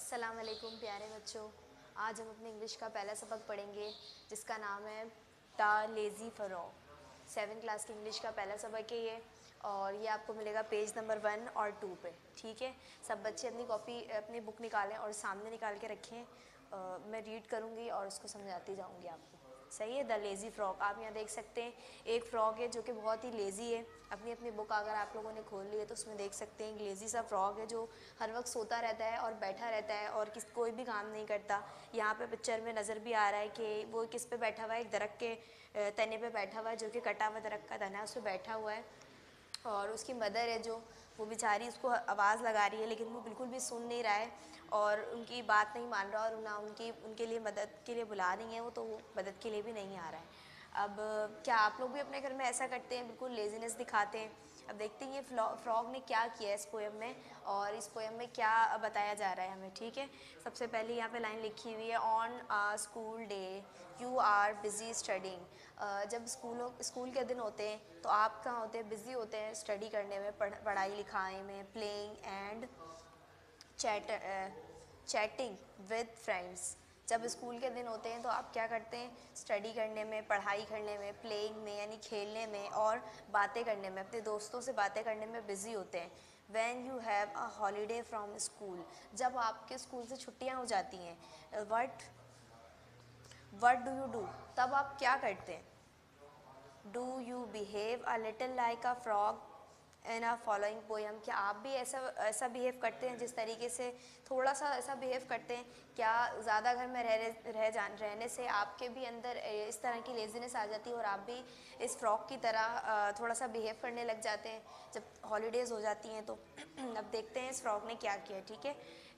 अस्सलाम वालेकुम प्यारे बच्चों। आज हम अपने इंग्लिश का पहला सबक पढ़ेंगे जिसका नाम है द लेज़ी फ्रॉग। 7 क्लास की इंग्लिश का पहला सबक है ये, और ये आपको मिलेगा पेज नंबर 1 और 2 पे। ठीक है, सब बच्चे अपनी कॉपी अपनी बुक निकालें और सामने निकाल के रखें। मैं रीड करूँगी और उसको समझाती जाऊँगी आपको। सही है। द लेज़ी फ्रॉग, आप यहाँ देख सकते हैं एक फ्रॉग है जो कि बहुत ही लेज़ी है। अपनी अपनी बुक अगर आप लोगों ने खोल ली है तो उसमें देख सकते हैं एक लेज़ी सा फ्रॉग है जो हर वक्त सोता रहता है और बैठा रहता है और कोई भी काम नहीं करता। यहाँ पे पिक्चर में नज़र भी आ रहा है कि वो किस पे बैठा हुआ है, एक दरख्त के तने पे बैठा हुआ है जो कि कटा हुआ दरख्त का तना है, उस पर बैठा हुआ है। और उसकी मदर है जो वो बेचारी उसको आवाज़ लगा रही है लेकिन वो बिल्कुल भी सुन नहीं रहा है और उनकी बात नहीं मान रहा और ना उनके लिए मदद के लिए बुला रही हैं वो, तो वो मदद के लिए भी नहीं आ रहा है। अब क्या आप लोग भी अपने घर में ऐसा करते हैं, बिल्कुल लेजीनेस दिखाते हैं? अब देखते हैं ये फ्रॉग ने क्या किया है इस पोएम में और इस पोएम में क्या बताया जा रहा है हमें। ठीक है, सबसे पहले यहाँ पे लाइन लिखी हुई है, on a school day you are busy studying. जब स्कूल के दिन होते हैं तो आप कहाँ होते हैं? बिज़ी होते हैं स्टडी करने में, पढ़ाई लिखाई में, playing and chatting with friends. जब स्कूल के दिन होते हैं तो आप क्या करते हैं? स्टडी करने में, पढ़ाई करने में, प्लेइंग में यानी खेलने में और बातें करने में, अपने दोस्तों से बातें करने में बिज़ी होते हैं। When you have a holiday from school, जब आपके स्कूल से छुट्टियां हो जाती हैं, what do you do? तब आप क्या करते हैं? Do you behave a little like a frog in a following poem? क्या आप भी ऐसा ऐसा बिहेव करते हैं जिस तरीके से, थोड़ा सा ऐसा बिहेव करते हैं? क्या ज़्यादा घर में रहने से आपके भी अंदर इस तरह की लेजीनेस आ जाती है और आप भी इस फ्रॉग की तरह थोड़ा सा बिहेव करने लग जाते हैं जब हॉलीडेज़ हो जाती हैं तो? अब देखते हैं इस फ्रॉग ने क्या किया। ठीक है,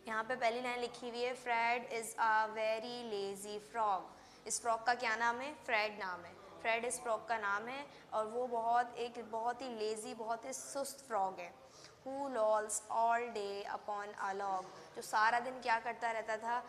यहाँ पे पहली लाइन लिखी हुई है, Fred is a very lazy frog. इस फ्रॉग का क्या नाम है? फ्रेड नाम है। फ्रेड इस फ्रॉग का नाम है और वो बहुत ही लेज़ी, बहुत ही सुस्त फ्रॉग है। Who lols all day upon a log, जो सारा दिन क्या करता रहता था?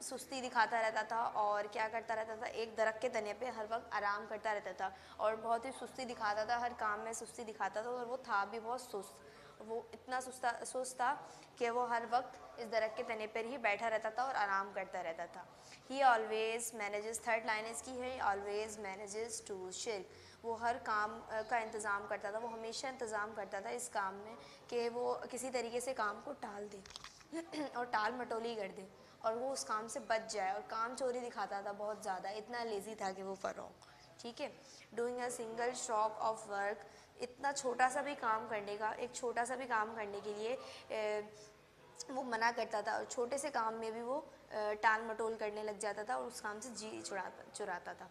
सुस्ती दिखाता रहता था और क्या करता रहता था? एक दरख्त के तने पे हर वक्त आराम करता रहता था और बहुत ही सुस्ती दिखाता था, हर काम में सुस्ती दिखाता था और वो था भी बहुत सुस्त। वो इतना सुस्त था कि वो हर वक्त इस दरख्त के तने पर ही बैठा रहता था और आराम करता रहता था। ही ऑलवेज मैनेजेस, थर्ड लाइन इसकी है, ऑलवेज मैनेजेस टू शिर्क। वो हर काम का इंतज़ाम करता था, वो हमेशा इंतज़ाम करता था इस काम में कि वो किसी तरीके से काम को टाल दे और टाल मटोली कर दे और वो उस काम से बच जाए, और काम चोरी दिखाता था बहुत ज़्यादा, इतना लेज़ी था कि वो फ़रोग। ठीक है, doing a single stroke of work, इतना छोटा सा भी काम करने का, एक छोटा सा भी काम करने के लिए वो मना करता था और छोटे से काम में भी वो टाल मटोल करने लग जाता था और उस काम से जी चुराता था।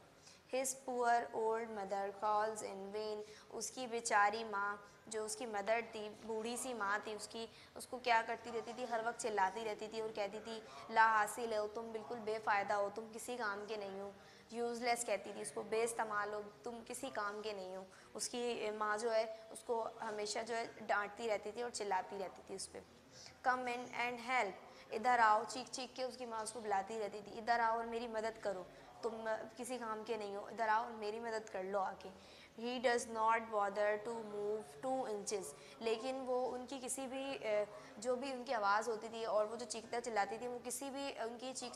His poor old mother calls in when, उसकी बेचारी माँ, जो उसकी मदर थी, बूढ़ी सी माँ थी उसकी, उसको क्या करती रहती थी? हर वक्त चिल्लाती रहती थी और कहती थी, ला हासिल हो तुम, बिल्कुल बेफ़ायदा हो तुम, किसी काम के नहीं हो। यूज़लेस कहती थी उसको, बेइस्तेमाल हो तुम, किसी काम के नहीं हो। उसकी माँ जो है उसको हमेशा जो है डांटती रहती थी और चिल्लाती रहती थी उस पर। कम इन एंड हेल्प, इधर आओ, चीख चीख के उसकी माँ उसको बुलाती रहती थी, इधर आओ और मेरी मदद करो, तुम किसी काम के नहीं हो, इधर आओ और मेरी मदद कर लो आके। He does not bother to move 2 inches, लेकिन वो उनकी किसी भी जो भी उनकी आवाज़ होती थी और वो जो चीखता चिल्लाती थी, वो किसी भी उनकी चीख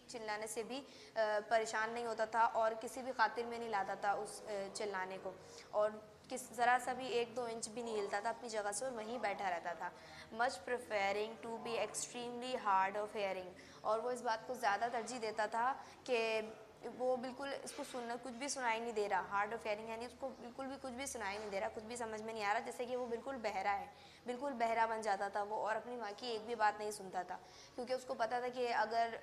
चिल्लाने से भी परेशान नहीं होता था और किसी भी खातिर में नहीं लाता था उस चिल्लाने को, और ज़रा सा भी 1-2 इंच भी नहीं हिलता था अपनी जगह से और वहीं बैठा रहता था। Much preferring to be extremely hard of hearing, और वो इस बात को ज़्यादा तरजीह देता था कि वो बिल्कुल इसको सुनना कुछ भी सुनाई नहीं दे रहा। हार्ड ऑफ हेयरिंग यानी उसको बिल्कुल भी कुछ भी सुनाई नहीं दे रहा, कुछ भी समझ में नहीं आ रहा, जैसे कि वो बिल्कुल बहरा है, बिल्कुल बहरा बन जाता था वो और अपनी माँ की एक भी बात नहीं सुनता था, क्योंकि उसको पता था कि अगर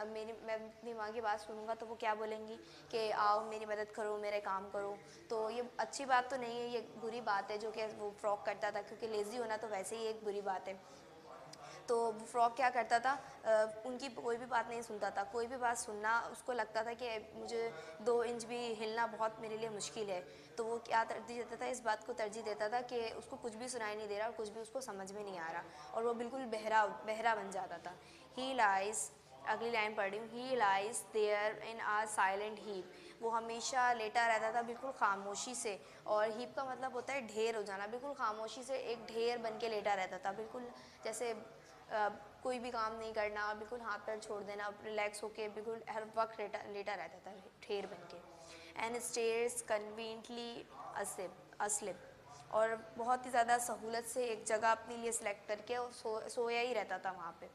मैं अपनी माँ की बात सुनूंगा तो वो क्या बोलेंगी कि आओ मेरी मदद करो, मेरे काम करो। तो ये अच्छी बात तो नहीं है, ये बुरी बात है जो कि वो फ्रॉक करता था, क्योंकि लेज़ी होना तो वैसे ही एक बुरी बात है। तो फ्रॉक क्या करता था? उनकी कोई भी बात नहीं सुनता था, कोई भी बात सुनना उसको लगता था कि मुझे 2 इंच भी हिलना बहुत मेरे लिए मुश्किल है, तो वो क्या तरजीह देता था? इस बात को तरजीह देता था कि उसको कुछ भी सुनाई नहीं दे रहा और कुछ भी उसको समझ में नहीं आ रहा, और वो बिल्कुल बहरा बहरा बन जाता था। ही लाइज, अगली लाइन पढ़ रही हूँ, he lies there in a silent heap, वो हमेशा लेटा रहता था बिल्कुल खामोशी से, और हीप का मतलब होता है ढेर हो जाना, बिल्कुल खामोशी से एक ढेर बन के लेटा रहता था, बिल्कुल जैसे कोई भी काम नहीं करना, बिल्कुल हाथ पैर छोड़ देना, रिलैक्स होके बिल्कुल हर वक्त लेटा रहता था ठेर बन के। एंड स्टेयर्स कन्वीनियंटली अस्लिप, और बहुत ही ज़्यादा सहूलत से एक जगह अपने लिए सिलेक्ट करके और सोया ही रहता था वहाँ पे।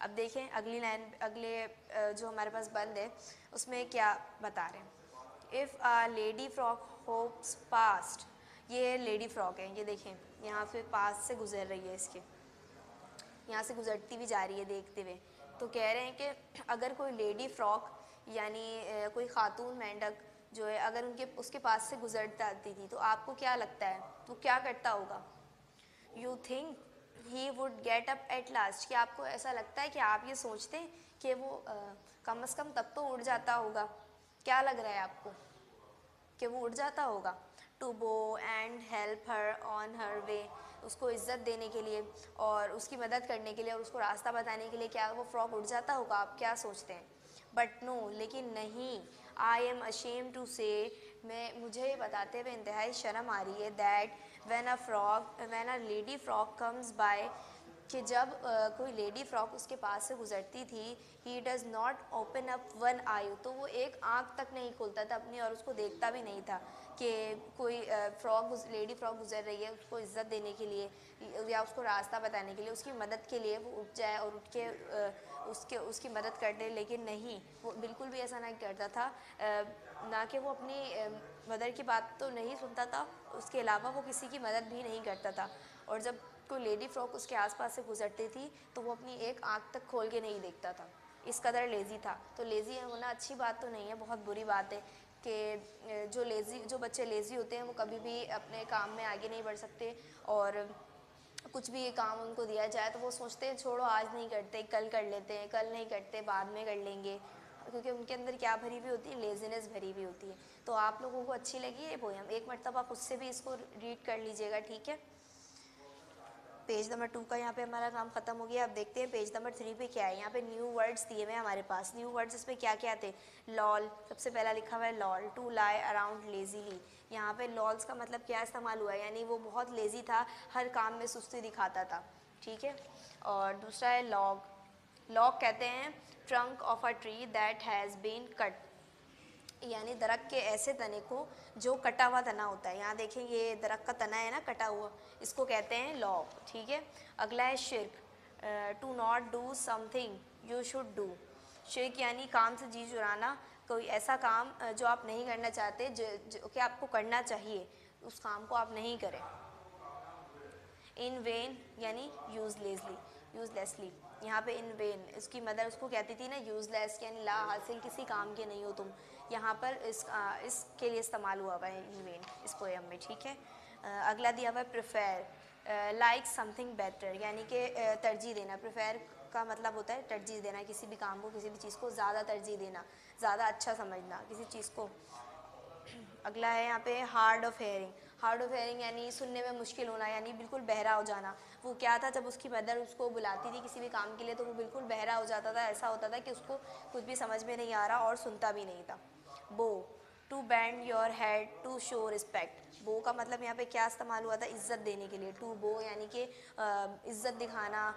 अब देखें अगली लाइन, अगले जो हमारे पास बंद है उसमें क्या बता रहे हैं। If a lady frock hopes past, ये लेडी फ्रॉक है, ये देखें यहाँ पे पास से गुजर रही है, इसके यहाँ से गुजरती भी जा रही है देखते हुए। तो कह रहे हैं कि अगर कोई लेडी फ्रॉक यानी कोई खातून मेंढक जो है अगर उसके पास से गुजर जाती थी तो आपको क्या लगता है वो क्या करता होगा। You think he would get up at last, कि आपको ऐसा लगता है कि आप ये सोचते हैं कि वो कम से कम तब तो उड़ जाता होगा। क्या लग रहा है आपको कि वो उड़ जाता होगा। To bow and help her on her way, उसको इज़्ज़त देने के लिए और उसकी मदद करने के लिए और उसको रास्ता बताने के लिए क्या वो फ्रॉक उड़ जाता होगा, आप क्या सोचते हैं। बट नो, लेकिन नहीं। आई एम अशेम टू से, मुझे ये बताते हुए इंतहाई शर्म आ रही है, that when a lady frock comes by, कि जब कोई लेडी फ्रॉक उसके पास से गुजरती थी, he does not open up one eye, तो वो एक आँख तक नहीं खोलता था अपनी और उसको देखता भी नहीं था कि कोई लेडी फ्रॉक गुजर रही है, उसको इज़्ज़त देने के लिए या उसको रास्ता बताने के लिए, उसकी मदद के लिए वो उठ जाए और उठ के उसकी मदद कर दे। लेकिन नहीं, वो बिल्कुल भी ऐसा नहीं करता था। ना कि वो अपनी मदर की बात तो नहीं सुनता था, उसके अलावा वो किसी की मदद भी नहीं करता था। और जब कोई लेडी फ्रॉक उसके आसपास से गुजरती थी तो वो अपनी एक आँख तक खोल के नहीं देखता था, इस कदर लेज़ी था। तो लेज़ी होना अच्छी बात तो नहीं है, बहुत बुरी बात है कि जो बच्चे लेज़ी होते हैं वो कभी भी अपने काम में आगे नहीं बढ़ सकते, और कुछ भी काम उनको दिया जाए तो वो सोचते हैं छोड़ो आज नहीं करते, कल कर लेते हैं, कल नहीं करते बाद में कर लेंगे, क्योंकि उनके अंदर क्या भरी हुई होती है, लेज़ीनेस भरी हुई होती है। तो आप लोगों को अच्छी लगी ये पोएम, एक मरतबा खुद से भी इसको रीड कर लीजिएगा, ठीक है। पेज नंबर 2 का यहाँ पे हमारा काम ख़त्म हो गया। अब देखते हैं पेज नंबर 3 पे क्या है। यहाँ पे न्यू वर्ड्स दिए हुए हैं हमारे पास। न्यू वर्ड्स इसमें क्या क्या थे। लॉल, सबसे पहला लिखा हुआ है loll, to lie around lazily. यहाँ पे लॉल्स का मतलब क्या इस्तेमाल हुआ है, यानी वो बहुत लेज़ी था, हर काम में सुस्ती दिखाता था, ठीक है। और दूसरा है लॉग। लॉग कहते हैं trunk of a tree that has been cut, यानी दरख्त के ऐसे तने को जो कटा हुआ तना होता है। यहाँ देखें ये दरख्त का तना है ना कटा हुआ, इसको कहते हैं लॉग, ठीक है। अगला है शिर्क, to not do something you should do. शिर्क यानी काम से जी चुराना, कोई ऐसा काम जो आप नहीं करना चाहते, जो कि आपको करना चाहिए, उस काम को आप नहीं करें। इन वेन यानी यूजलेसली। यहाँ पे इन वेन, इसकी मदर उसको कहती थी ना यूजलेस, यानी ला हासिल, किसी काम के नहीं हो तुम। यहाँ पर इसके लिए इस्तेमाल हुआ हुआ है इन वेन इस पोएम में, ठीक है। अगला दिया हुआ है प्रेफर, लाइक समथिंग बेटर, यानी कि तरजीह देना। प्रेफर का मतलब होता है तरजीह देना, किसी भी काम को, किसी भी चीज़ को ज़्यादा तरजीह देना, ज़्यादा अच्छा समझना किसी चीज़ को। अगला है यहाँ पे hard of hearing. Hard of hearing यानी सुनने में मुश्किल होना, यानी बिल्कुल बहरा हो जाना। वो क्या था, जब उसकी मदर उसको बुलाती थी किसी भी काम के लिए तो वो बिल्कुल बहरा हो जाता था, ऐसा होता था कि उसको कुछ भी समझ में नहीं आ रहा और सुनता भी नहीं था। Bow, to bend your head to show respect. Bow का मतलब यहाँ पे क्या इस्तेमाल हुआ था, इज़्ज़त देने के लिए। टू बो यानी कि इज़्ज़त दिखाना,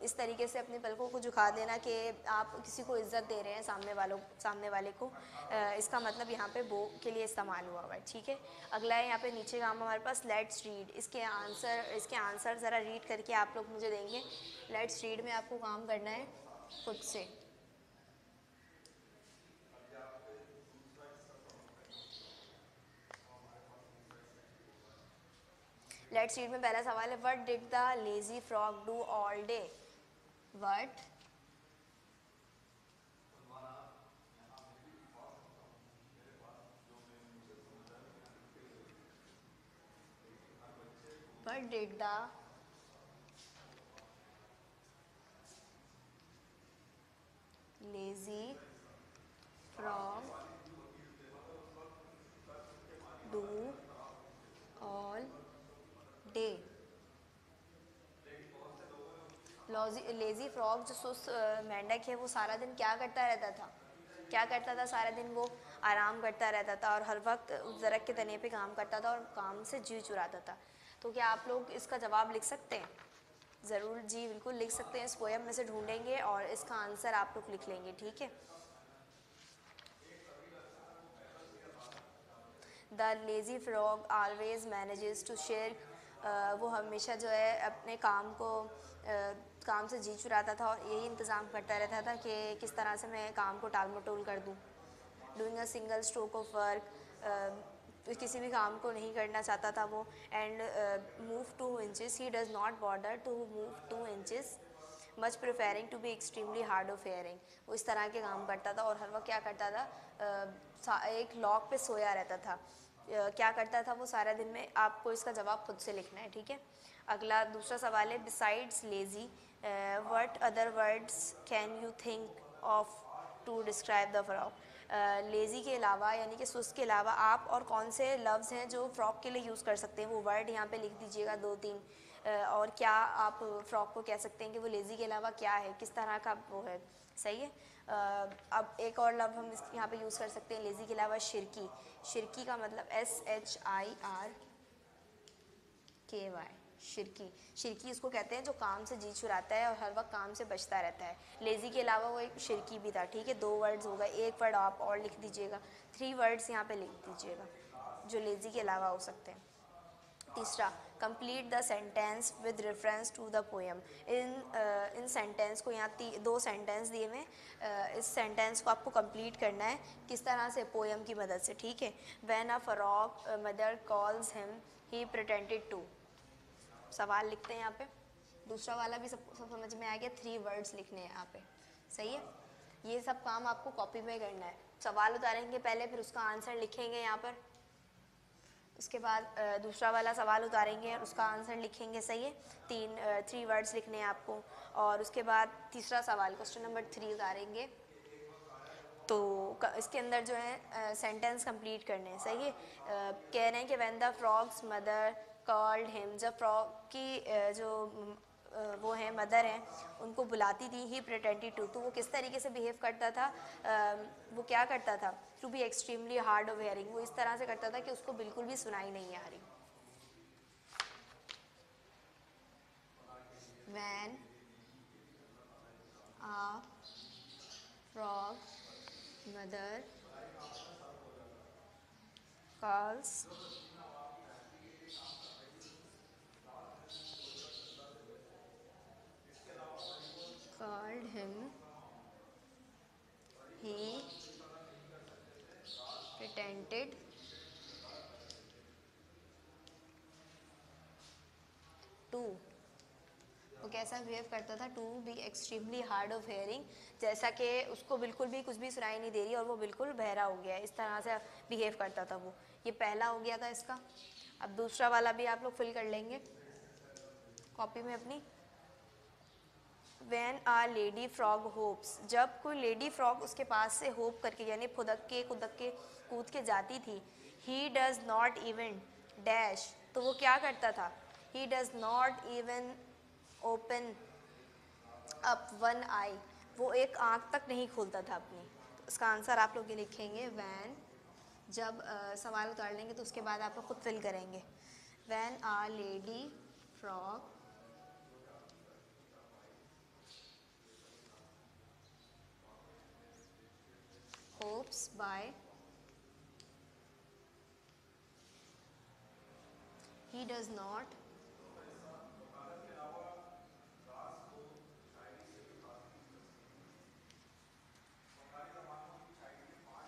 इस तरीके से अपनी पलकों को झुका देना कि आप किसी को इज़्ज़त दे रहे हैं, सामने वाले को। इसका मतलब यहाँ पे बो के लिए इस्तेमाल हुआ है, ठीक है। अगला है यहाँ पे नीचे काम हमारे पास लेट्स रीड। इसके आंसर ज़रा रीड करके आप लोग मुझे देंगे। लेट्स रीड में आपको काम करना है खुद से। लेट्स रीड में पहला सवाल है, what did the lazy frog do all day. What what did the lazy frog do all day. Lazy frog जो सुस्त मेंढक है वो सारा दिन क्या करता रहता था, सारा दिन वो आराम करता रहता था और हर वक्त उस दरख्त के तने पे काम करता था और काम से जी चुराता था। तो क्या आप लोग इसका जवाब लिख सकते हैं, ज़रूर जी, बिल्कुल लिख सकते हैं, इस पोएम में से ढूंढेंगे और इसका आंसर आप लोग लिख लेंगे, ठीक है। The lazy frog always manages to share, वो हमेशा जो है अपने काम को काम से जी चुराता था और यही इंतज़ाम करता रहता था कि किस तरह से मैं काम को टाल मटोल कर दूँ। Doing a single stroke of work, किसी भी काम को नहीं करना चाहता था वो। And move 2 inches, he does not bother to move 2 inches, much preferring to be extremely hard of hearing. वो इस तरह के काम करता था और हर वक्त क्या करता था, एक लॉक पे सोया रहता था। क्या करता था वो सारा दिन में, आपको इसका जवाब खुद से लिखना है, ठीक है। अगला दूसरा सवाल है, besides lazy what other words can you think of to describe the frog. Lazy के अलावा यानी कि सुस्त के अलावा आप और कौन से लफ्ज़ हैं जो फ्रॉक के लिए यूज़ कर सकते हैं, वो वर्ड यहाँ पे लिख दीजिएगा 2-3। और क्या आप फ्रॉक को कह सकते हैं कि वो लेज़ी के अलावा क्या है, किस तरह का वो है, सही है। अब एक और लफ्ज़ हम यहाँ पे यूज़ कर सकते हैं लेज़ी के अलावा, शिरकी। शिरकी का मतलब SHIRKY, शिरकी। शिरकी उसको कहते हैं जो काम से जी छुड़ाता है और हर वक्त काम से बचता रहता है। लेज़ी के अलावा वो एक शिरकी भी था, ठीक है। 2 वर्ड्स हो गए, एक वर्ड आप और लिख दीजिएगा, 3 वर्ड्स यहाँ पे लिख दीजिएगा जो लेज़ी के अलावा हो सकते हैं। तीसरा, complete the sentence with reference to the poem. इन सेंटेंस को यहाँ 2 सेंटेंस दिए हुए, इस सेंटेंस को आपको कंप्लीट करना है किस तरह से, पोएम की मदद से, ठीक है। When a frog mother calls him he pretended to. सवाल लिखते हैं यहाँ पे, दूसरा वाला भी सब समझ में आ गया, 3 वर्ड्स लिखने हैं यहाँ पे, सही है। ये सब काम आपको कॉपी में करना है। सवाल उतारेंगे पहले, फिर उसका आंसर लिखेंगे यहाँ पर, उसके बाद दूसरा वाला सवाल उतारेंगे और उसका आंसर लिखेंगे, सही है। 3 वर्ड्स लिखने हैं आपको, और उसके बाद तीसरा सवाल, क्वेश्चन नंबर 3 उतारेंगे, तो इसके अंदर जो है सेंटेंस कंप्लीट करने हैं, सही है। कह रहे हैं कि when the frogs mother called him, जब फ्रॉग की जो वो हैं मदर हैं, उनको बुलाती थी, ही प्रिटेंडेड टू, तो वो किस तरीके से बिहेव करता था, वो क्या करता था, to be extremely hard of hearing, वो इस तरह से करता था कि उसको बिल्कुल भी सुनाई नहीं आ रही। When a frog mother calls called him, he pretended to, वो कैसा बिहेव करता था, to be extremely hard of hearing, जैसा कि उसको बिल्कुल भी कुछ भी सुनाई नहीं दे रही और वो बिल्कुल बहरा हो गया है, इस तरह से बिहेव करता था वो। ये पहला हो गया था इसका। अब दूसरा वाला भी आप लोग फिल कर लेंगे कॉपी में अपनी। Van a lady frog hopes, जब कोई लेडी फ्रॉग उसके पास से होप करके यानी फुदक के कुदक के कूद के जाती थी, he does not even dash, तो वो क्या करता था, he does not even open up one eye, वो एक आँख तक नहीं खोलता था अपनी। तो इसका आंसर आप लोग ये लिखेंगे वैन, जब सवाल उतार लेंगे तो उसके बाद आप लोग खुद फिल करेंगे। When a lady frog hopes by, he does not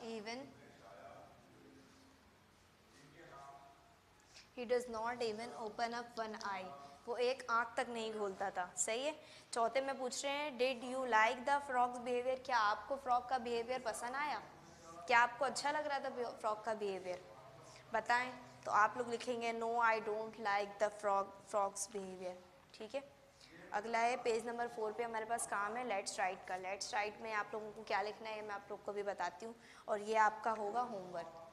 even, he does not even open up one eye, वो एक आँख तक नहीं खोलता था, सही है। चौथे में पूछ रहे हैं, did you like the frog's behaviour, क्या आपको फ्रॉक का बिहेवियर पसंद आया, क्या आपको अच्छा लग रहा था फ्रॉक का बिहेवियर, बताएं। तो आप लोग लिखेंगे no I don't like the frog's behaviour, ठीक है। अगला है पेज नंबर 4 पे हमारे पास काम है लेट्स राइट का। लेट्स राइट में आप लोगों को क्या लिखना है मैं आप लोग को भी बताती हूँ, और ये आपका होगा होमवर्क।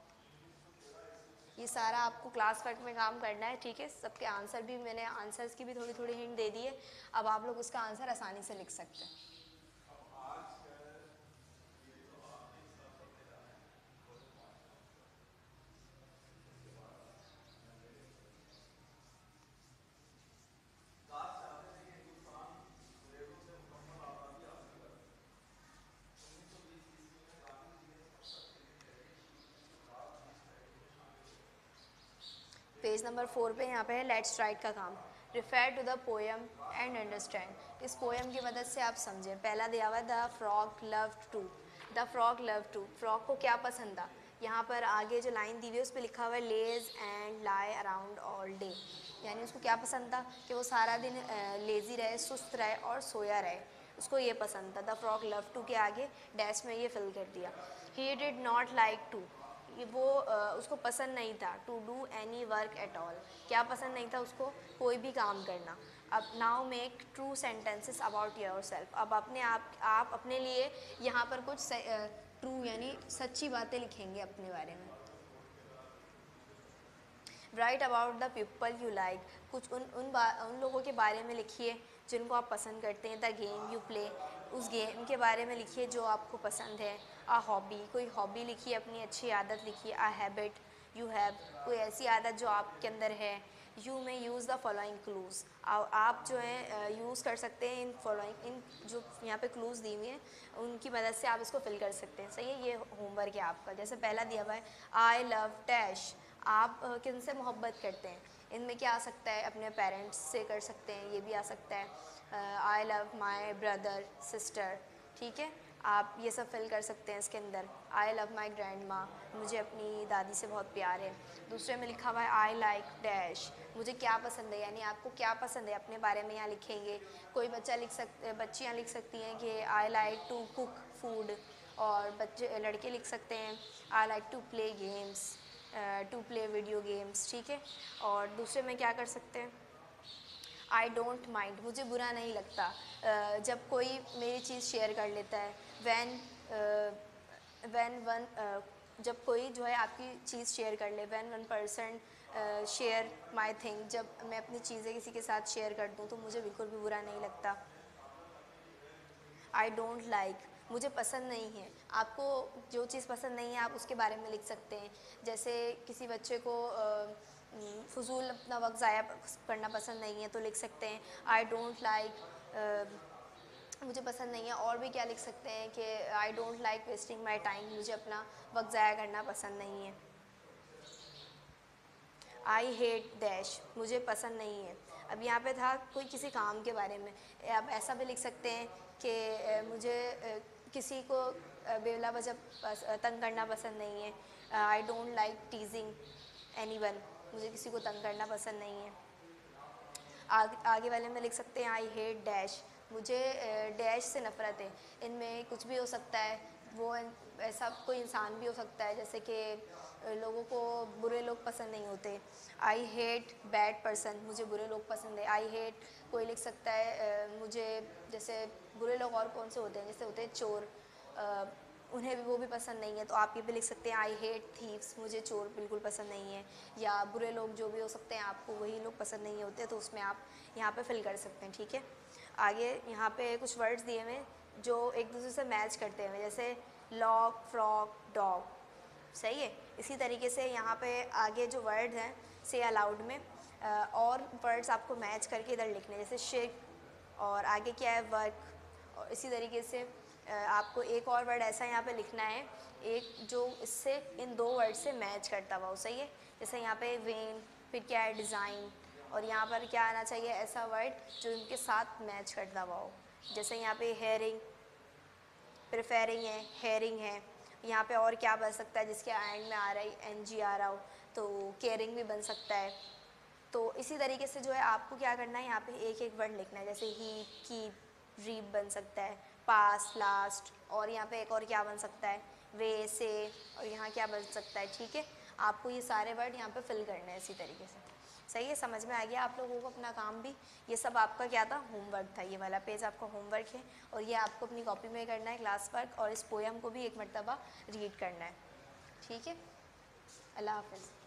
ये सारा आपको क्लास वर्क में काम करना है, ठीक है। सबके आंसर भी मैंने आंसर्स की भी थोड़ी थोड़ी हिंट दे दी है, अब आप लोग उसका आंसर आसानी से लिख सकते हैं। पेज नंबर 4 पे यहाँ पे है लेट्स राइट का काम। Refer to the poem and understand. इस पोएम की मदद से आप समझें। पहला दिया हुआ है the frog loved to. The frog love to, frog को क्या पसंद था। यहाँ पर आगे जो लाइन दी हुई है उस पर लिखा हुआ है laze and lie around all day, यानी उसको क्या पसंद था कि वो सारा दिन लेज़ी रहे, सुस्त रहे और सोया रहे, उसको ये पसंद था। द फ्रॉग लव टू के आगे डैश में ये फिल कर दिया। He did not like to, वो उसको पसंद नहीं था to do any work at all, क्या पसंद नहीं था उसको, कोई भी काम करना। अब now make true sentences about your self. अब अपने आप अपने लिए यहाँ पर कुछ ट्रू यानी सच्ची बातें लिखेंगे अपने बारे में। Right about the people you like, कुछ उन लोगों के बारे में लिखिए जिनको आप पसंद करते हैं। द गेम यू प्ले, उस गेम के बारे में लिखिए जो आपको पसंद है। आ हॉबी, कोई हॉबी लिखिए, अपनी अच्छी आदत लिखिए। आ हैबिट यू हैव, कोई ऐसी आदत जो आपके अंदर है। यू में यूज़ द फॉलोइंग क्लूज़, आप जो है यूज़ कर सकते हैं इन फॉलोइंग, इन जो यहाँ पे क्लूज़ दी हुई हैं उनकी मदद से आप इसको फिल कर सकते हैं। सही है, ये होमवर्क है आपका। जैसे पहला दिया हुआ है आई लव डैश, आप किन से मोहब्बत करते हैं। इनमें क्या आ सकता है, अपने पेरेंट्स से कर सकते हैं, ये भी आ सकता है। I love my brother sister, ठीक है, आप ये सब फिल कर सकते हैं इसके अंदर। आई लव माई ग्रैंड माँ, मुझे अपनी दादी से बहुत प्यार है। दूसरे में लिखा हुआ है आई लाइक डैश, मुझे क्या पसंद है, यानी आपको क्या पसंद है अपने बारे में यहाँ लिखेंगे। कोई बच्चियाँ लिख सकती हैं कि I like to cook food, और बच्चे लड़के लिख सकते हैं I like to play games, to play video games, ठीक है। और दूसरे में क्या कर सकते हैं, आई डोंट माइंड, मुझे बुरा नहीं लगता जब कोई मेरी चीज़ शेयर कर लेता है। वैन वन, जब कोई जो है आपकी चीज़ शेयर कर ले। Van one person share my thing, जब मैं अपनी चीज़ें किसी के साथ शेयर कर दूँ तो मुझे बिल्कुल भी बुरा नहीं लगता। आई डोंट लाइक, मुझे पसंद नहीं है। आपको जो चीज़ पसंद नहीं है आप उसके बारे में लिख सकते हैं। जैसे किसी बच्चे को फजूल अपना वक्त ज़ाया करना पसंद नहीं है तो लिख सकते हैं आई डोंट लाइक, मुझे पसंद नहीं है। और भी क्या लिख सकते हैं कि आई don't like wasting my time, मुझे अपना वक्त ज़ाया करना पसंद नहीं है। आई हेट डैश, मुझे पसंद नहीं है। अब यहाँ पे था कोई किसी काम के बारे में, आप ऐसा भी लिख सकते हैं कि मुझे किसी को बेवला वजह तंग करना पसंद नहीं है। आई डोंट लाइक टीजिंग एनी वन, मुझे किसी को तंग करना पसंद नहीं है। आगे वाले में लिख सकते हैं आई हेट डैश, मुझे डैश से नफ़रत है। इनमें कुछ भी हो सकता है, वो ऐसा कोई इंसान भी हो सकता है, जैसे कि लोगों को बुरे लोग पसंद नहीं होते। आई हेट बैड पर्सन, मुझे बुरे लोग पसंद है। आई हेट, कोई लिख सकता है मुझे, जैसे बुरे लोग और कौन से होते हैं, जैसे होते हैं चोर, उन्हें भी वो भी पसंद नहीं है, तो आप ये भी लिख सकते हैं आई हेट थीव्स, मुझे चोर बिल्कुल पसंद नहीं है। या बुरे लोग जो भी हो सकते हैं आपको वही लोग पसंद नहीं होते, तो उसमें आप यहाँ पे फिल कर सकते हैं, ठीक है। आगे यहाँ पे कुछ वर्ड्स दिए हुए जो एक दूसरे से मैच करते हैं, जैसे लॉग, फ्रॉग, डॉग, सही है। इसी तरीके से यहाँ पे आगे जो वर्ड्स हैं से अलाउड में और वर्ड्स आपको मैच करके इधर लिखने, जैसे शिप, और आगे क्या है वर्क, और इसी तरीके से आपको एक और वर्ड ऐसा यहाँ पे लिखना है, एक जो इससे इन दो वर्ड से मैच करता हुआ हो, सही है। जैसे यहाँ पे वेन, फिर क्या है डिज़ाइन, और यहाँ पर क्या आना चाहिए ऐसा वर्ड जो इनके साथ मैच करता हुआ हो। जैसे यहाँ पे हेयरिंग, प्रिफेरिंग है, हेयरिंग है। यहाँ पे और क्या बन सकता है जिसके एंड में आ रहा है एन आ रहा हो, तो केयरिंग भी बन सकता है। तो इसी तरीके से जो है आपको क्या करना है, यहाँ पे एक एक वर्ड लिखना है, जैसे ही, कीप, रीप बन सकता है, पास, लास्ट, और यहाँ पे एक और क्या बन सकता है, वे, से, और यहाँ क्या बन सकता है, ठीक है। आपको ये सारे वर्ड यहाँ पे फिल करना है इसी तरीके से। सही है, समझ में आ गया आप लोगों को अपना काम भी। ये सब आपका क्या था, होमवर्क था। ये वाला पेज आपका होमवर्क है और ये आपको अपनी कॉपी में करना है क्लास वर्क, और इस पोएम को भी एक मरतबा रीड करना है, ठीक है। अल्लाह हाफ़िज़।